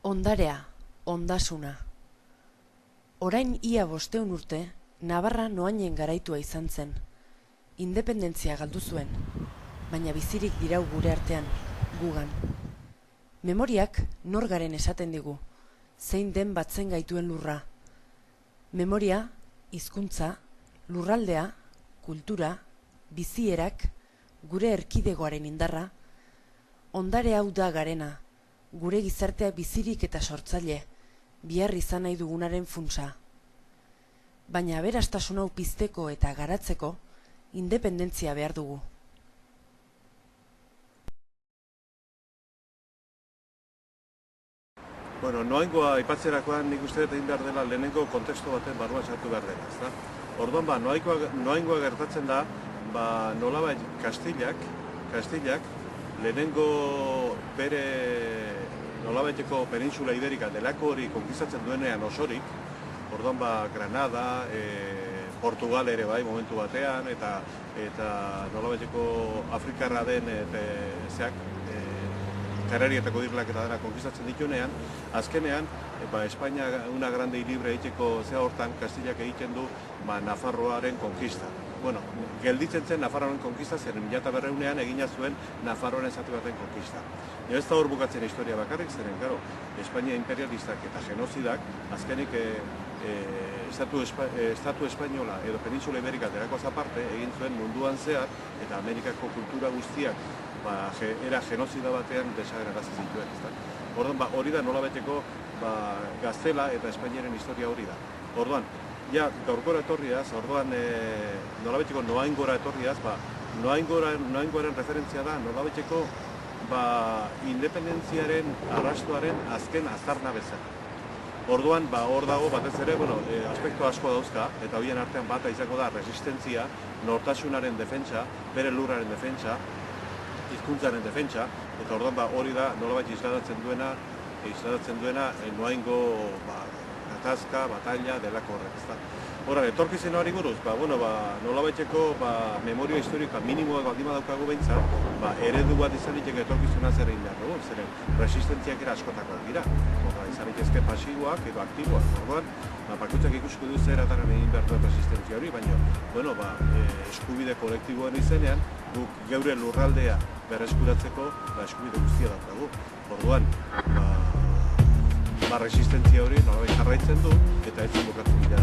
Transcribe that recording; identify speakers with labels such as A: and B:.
A: Ondarea, ondasuna. Orain ia 500 urte, Navarra noainen garaitua izan zen. Independentzia galdu zuen, baina bizirik dirau gure artean, gugan. Memoriak nor garen esaten digu, zein den batzen gaituen lurra. Memoria, hizkuntza, lurraldea, kultura, bizierak, gure erkidegoaren indarra, ondare hau da garena, gure gizartea bizirik eta sortzaile, bihar izan nahi dugunaren funtsa. Baina aberastasun hau pizteko eta garatzeko, independentzia behar dugu.
B: Bueno, noaingoa aipatzerakoan nik uste dut egin behar dela lehenengo kontekstu baten barruan sartu behar dela, ezta? Orduan, noaingoa gertatzen da, nolabait Kastilak, lehenengo bere nolabaiteko penintsula iberika delako hori konkistatzen duenean osorik, orduan Granada, Portugal ere bai momentu batean, eta nolabaiteko Afrikarra den Kanarietako dirlak eta dena konkistatzen dituenean, azkenean, Espainia una grande y libre egiteko hortan, Kastilak egiten du Nafarroaren konkista. Bueno, gelditzen zen Nafarroaren konkista, zer 1400ean egina zuen Nafarroaren zati baten konkista. Ez da hor bukatzen historia bakarrik, zeren, karo, Espainia imperialistak eta genozidak, azkenik Estatu Espainola edo Penintsula Iberika derakoaz aparte egin zuen munduan zehar, eta Amerikako kultura guztiak era genozida batean desagerarazi zituen. Orduan, hori da nolabeteko Gaztela eta Espainiaren historia hori da. Orduan, ja, gaurkora etorriaz, orduan nolabeteko noaingora etorriaz, noaingoaren referentzia da nolabeteko independentziaren arrastoaren azken aztarna bezala. Orduan, hor dago batez ere, aspektu asko dauzka, eta horien artean bata izango da resistentzia, nortasunaren defentsa, bere lurraren defentsa, hizkuntzaren defentsa, eta orduan hori da nolabait isladatzen duena noaingo gatazka, batalla, delako horrek. Horra, etorkizenari buruz, nolabaiteko memoria historikoa minimoak baldin badaukagu behintzat, eredu bat izan liteke etorkizuna zer egin behar dugu, zeren resistentziak era askotakoak dira. Izan litezke pasiboak edo aktiboak. Orduan, bakoitzak ikusko du zer ataren egin behar duen resistentzia hori, baina eskubide kolektiboen izenean, guk geure lurraldea berreskuratzeko eskubide guztia daukagu. Orduan, resistentzia hori nolabait jarraitzen du, eta ez bukatzen dira